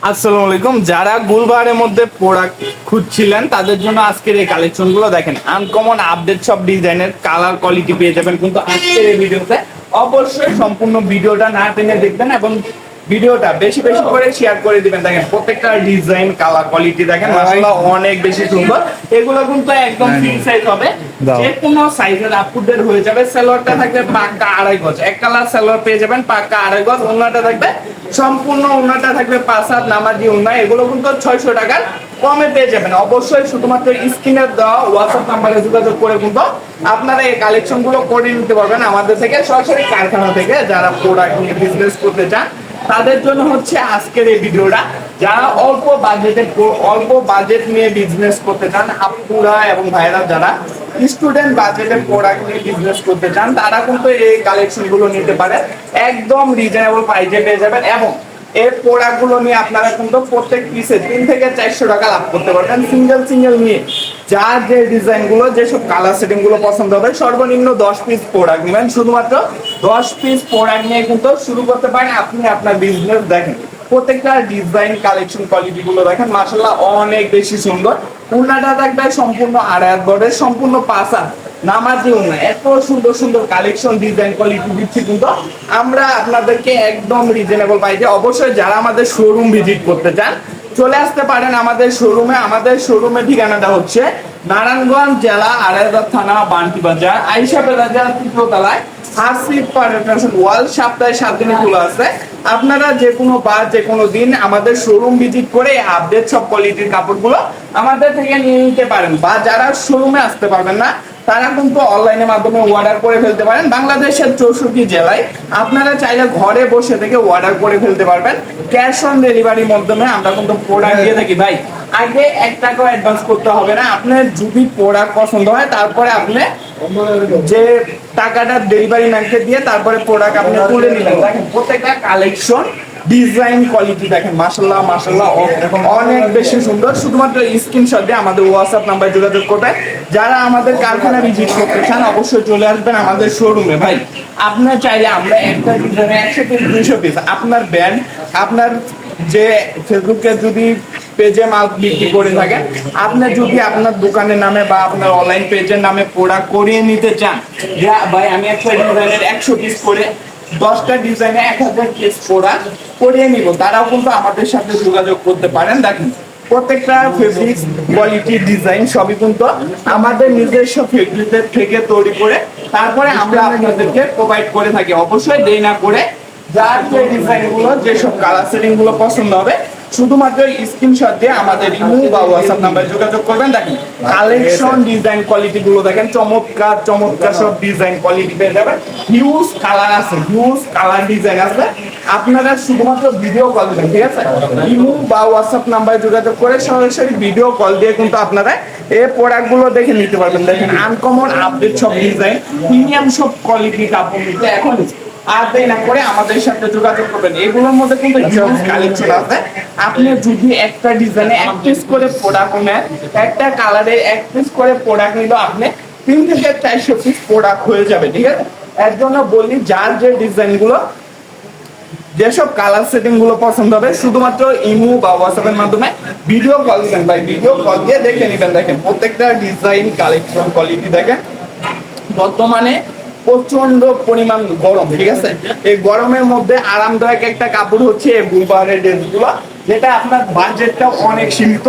আসসালামু আলাইকুম। যারা গুলবারের মধ্যে প্রোডাক্ট খুঁজছিলেন তাদের জন্য আজকের এই কালেকশন গুলো দেখেন, আনকমন আপডেট সব ডিজাইনের কালার কোয়ালিটি পেয়ে যাবেন। কিন্তু আজকের এই ভিডিওতে অবশ্যই সম্পূর্ণ ভিডিওটা না টেনে দেখবেন এবং ভিডিওটা বেশি বেশি করে শেয়ার করে দিবেন। দেখেন প্রত্যেকটা ডিজাইন কালার কোয়ালিটি দেখেন মাশাআল্লাহ অনেক বেশি সুন্দর। এগুলো কিন্তু একদম ফ্রি সাইজ হবে, যে কোনো সাইজের আপডেট হয়ে যাবে। সালোয়ারটা থাকবে পাক্কা 2.5 গজ, এক কালার সালোয়ার পেয়ে যাবেন পাক্কা 2.5 গজ। ওন্নাটা থাকবে সম্পূর্ণ, ওন্নাটা থাকবে 5 হাত নামাজি ওন্না। এগুলো কিন্তু 600 টাকার কমে পেয়ে যাবেন। অবশ্যই শুধুমাত্র স্ক্রিনে দেওয়া হোয়াটসঅ্যাপ নাম্বারে যোগাযোগ করে কিন্তু আপনারা এই কালেকশন গুলো করে নিতে পারবেন আমাদের থেকে, সরাসরি কারখানা থেকে। যারা প্রোডাক্ট নিয়ে বিজনেস করতে চান তাদের জন্য হচ্ছে আজকের এই ভিডিওটা। যারা অল্প বাজেট নিয়ে বিজনেস করতে চান, আপুরা এবং ভাইরা যারা স্টুডেন্ট বাজেটে প্রোডাক্ট নিয়ে বিজনেস করতে চান, তারা কিন্তু এই কালেকশন গুলো নিতে পারে। একদম রিজনেবল প্রাইসে পেয়ে যাবেন এবং এই প্রোডাক্ট গুলো নিয়ে আপনারা কিন্তু প্রত্যেক পিসে 3 থেকে 400 টাকা লাভ করতে পারবেন। সিঙ্গেল নিয়ে যার যে ডিজাইন গুলো, যেসব কালার সেটিং গুলো পছন্দ হবে, সর্বনিম্ন 10 পিস প্রোডাক্ট নেবেন। শুধুমাত্র 10 পিস প্রোডাক্ট নিয়ে কিন্তু শুরু করতে পারেন আপনি আপনার বিজনেস। দেখেন প্রত্যেকটা ডিজাইন কালেকশন কোয়ালিটি গুলো দেখেন মাশাআল্লাহ অনেক বেশি সুন্দর। উন্নাটা থাকবে সম্পূর্ণ 2.5 গজের, সম্পূর্ণ 5 হাত নামাজি উন্না। এত সুন্দর সুন্দর কালেকশন ডিজাইন কোয়ালিটি দিচ্ছি কিন্তু আমরা আপনাদেরকে একদম রিজনেবল প্রাইসে। অবশ্যই যারা আমাদের শোরুম ভিজিট করতে চান চলে আসতে পারেন আমাদের শোরুমে। আমাদের শোরুমের ঠিকানাটা হচ্ছে নারায়ণগঞ্জ জেলা আড়াইহাজার থানা বান্টি বাজার আইসা প্লাজা 3য় তলায়। ওয়াল সপ্তাহে 7 দিনে খোলা আছে। আপনারা যে কোনো বার যে কোনো দিন আমাদের শোরুম ভিজিট করে আপডেট সব কোয়ালিটির কাপড়গুলো আমাদের থেকে নিয়ে নিতে পারেন। বা যারা শোরুমে আসতে পারবেন না তারা কিন্তু অনলাইনের মাধ্যমে অর্ডার করে ফেলতে পারেন। বাংলাদেশের 64 জেলায় আপনারা চাইলে ঘরে বসে থেকে অর্ডার করে ফেলতে পারবেন। ক্যাশ অন ডেলিভারির মাধ্যমে আমরা কিন্তু প্রোডাক্ট দিয়ে থাকি। ভাই আগে 1 টাকাও অ্যাডভান্স করতে হবে না। আপনার যদি প্রোডাক্ট পছন্দ হয় তারপরে আপনি যে টাকাটা ডেলিভারি ম্যানকে দিয়ে তারপরে প্রোডাক্ট আপনি তুলে নিলেন। দেখেন প্রত্যেকটা কালেকশন ডিজাইন কোয়ালিটি দেখেন মাশাআল্লাহ অনেক বেশি সুন্দর। শুধুমাত্র স্ক্রিনশট দিয়ে আমাদের হোয়াটসঅ্যাপ নাম্বারে যোগাযোগ করবেন। যারা আমাদের কারখানা ভিজিট করতে চান অবশ্যই চলে আসবেন আমাদের শোরুমে। ভাই আপনার চাইলে আমরা একটা ডিজাইনে 100 পিস 200 পিস আপনার ব্র্যান্ড, আপনার যে ফেসবুকে যদি পেজে মাল বিক্রি করে থাকেন, আপনি যদি আপনার দোকানের নামে বা আপনার অনলাইন পেজের নামে প্রোডাক্ট করিয়ে নিতে চান, ভাই আমি একটা ডিজাইনের 100 পিস করে 10টা ডিজাইনে 1000 পিস প্রোডাক্ট করিয়ে নিব, তারাও কিন্তু আমাদের সাথে যোগাযোগ করতে পারেন। দেখেন প্রত্যেকটা ফেব্রিক কোয়ালিটি ডিজাইন সবই কিন্তু আমাদের নিজস্ব ফ্যাক্টরিতে থেকে তৈরি করে তারপরে আমরা আপনাদেরকে প্রোভাইড করে থাকি। অবশ্যই দেরি না করে যার যে ডিজাইন গুলো, যেসব কালার সেটিং গুলো পছন্দ হবে শুধুমাত্র স্ক্রিনশট দিয়ে আমাদের ইমো বা হোয়াটসঅ্যাপ নাম্বারে যোগাযোগ করবেন। দেখেন কালেকশন ডিজাইন কোয়ালিটি গুলো দেখেন চমৎকার সব ডিজাইন কোয়ালিটি পেয়ে যাবেন। হিউজ কালার আছে, হিউজ কালার ডিজাইন আছে। আপনারা শুধুমাত্র ভিডিও কল দিবেন, ঠিক আছে? ইমো বা হোয়াটসঅ্যাপ নাম্বারে যোগাযোগ করে সরাসরি ভিডিও কল দিয়ে কিন্তু আপনারা এই প্রোডাক্ট গুলো দেখে নিতে পারবেন। দেখেন আনকমন আপডেট সব ডিজাইন, প্রিমিয়াম সব কোয়ালিটি কাপড় নিতে এখন আর দেরি না করে আমাদের সাথে যোগাযোগ করবেন। এগুলোর মধ্যে কিন্তু হিউজ কালেকশন আছে। আপনি যদি একটা ডিজাইনে 1 পিস করে প্রোডাক্ট নেন, একটা কালারে 1 পিস করে প্রোডাক্ট নিলে আপনি 3 থেকে 400 পিস প্রোডাক্ট হয়ে যাবে, ঠিক আছে? এর জন্য বলি যার যে ডিজাইন গুলো, যেসব কালার সেটিং গুলো পছন্দ হবে শুধুমাত্র ইমো বা হোয়াটসঅ্যাপের মাধ্যমে ভিডিও কল দিবেন। ভাই ভিডিও কল দিয়ে দেখে নেবেন। দেখেন প্রত্যেকটা ডিজাইন কালেকশন কোয়ালিটি দেখেন। বর্তমানে প্রচন্ড পরিমাণ গরম, ঠিক আছে? এই গরমের মধ্যে আরামদায়ক একটা কাপড় হচ্ছে এই বুলবারের ড্রেসগুলো, যেটা আপনার বাজেটটা অনেক সীমিত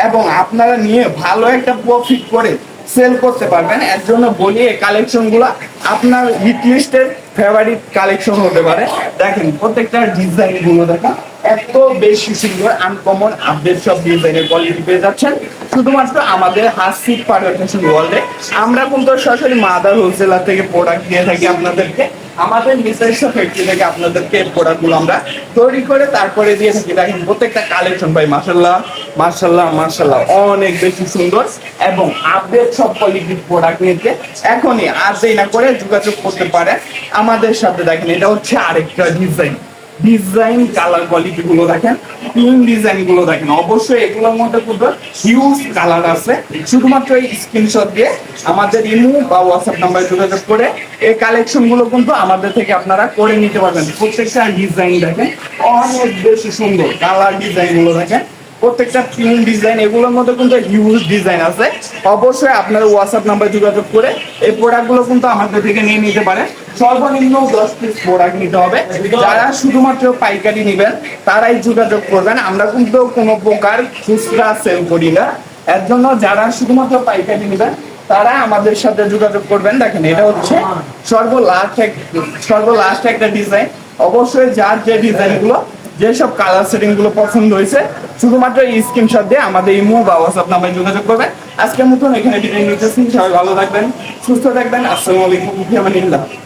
এবং আপনারা নিয়ে ভালো একটা প্রফিট করে সেল করতে পারবেন। এর জন্য বলি এই কালেকশন গুলা আপনার হিট লিস্টের ফেভারিট কালেকশন হতে পারে। দেখেন প্রত্যেকটা ডিজাইন গুলো দেখেন এত বেশি সুন্দর, আনকমন আপডেট সব ডিজাইনের কোয়ালিটি পেয়ে যাচ্ছেন শুধুমাত্র আমাদের হাসিব পারফেকশন ওয়ার্ল্ডে। আমরা কিন্তু সরাসরি মাদার হোলসেলার থেকে প্রোডাক্ট দিয়ে থাকি আপনাদেরকে। আমাদের নিজস্ব ফ্যাক্টরি থেকে আপনাদেরকে প্রোডাক্ট গুলো আমরা তৈরি করে তারপরে দিয়ে থাকি। দেখেন প্রত্যেকটা কালেকশন ভাই মাশাআল্লাহ অনেক বেশি সুন্দর এবং আপডেট সব কোয়ালিটির প্রোডাক্ট নিতে এখনই আর দেরি না করে যোগাযোগ করতে পারেন আমাদের সাথে। দেখেন এটা হচ্ছে আরেকটা ডিজাইন, ডিজাইন কালার কোয়ালিটি গুলো দেখেন, পিন ডিজাইন গুলো দেখেন। অবশ্যই এগুলোর মধ্যে কিন্তু হিউজ কালার আছে। শুধুমাত্র এই স্ক্রিনশট দিয়ে আমাদের ইমো বা হোয়াটসঅ্যাপ নাম্বারে যোগাযোগ করে এই কালেকশন গুলো কিন্তু আমাদের থেকে আপনারা করে নিতে পারবেন। প্রত্যেকটা ডিজাইন দেখেন অনেক বেশি সুন্দর, কালার ডিজাইন গুলো দেখেন প্রত্যেকটা পিন ডিজাইন, এগুলোর মধ্যে কিন্তু হিউজ ডিজাইন আছে। অবশ্যই আপনারা হোয়াটসঅ্যাপ নাম্বারে যোগাযোগ করে এই প্রোডাক্টগুলো কিন্তু আমাদের থেকে নিয়ে নিতে পারেন। সর্বনিম্ন 10 পিস প্রোডাক্ট নিতে হবে। যারা শুধুমাত্র পাইকারি নেবেন তারাই যোগাযোগ করবেন। আমরা কিন্তু কোনো প্রকার খুচরা সেল করি না, এর জন্য যারা শুধুমাত্র পাইকারি নেবেন তারা আমাদের সাথে যোগাযোগ করবেন। দেখেন এটা হচ্ছে সর্বলাস্ট একটা ডিজাইন। অবশ্যই যার যে ডিজাইনগুলো, যেসব কালার সেটিং গুলো পছন্দ হয়েছে শুধুমাত্র এই স্ক্রিনশট দিয়ে আমাদের ইমো বা হোয়াটসঅ্যাপ নাম্বারে যোগাযোগ করবেন। আজকের মতন এখানে বিদায় নিতেছি। সবাই ভালো থাকবেন, সুস্থ থাকবেন। আসসালামু আলাইকুম।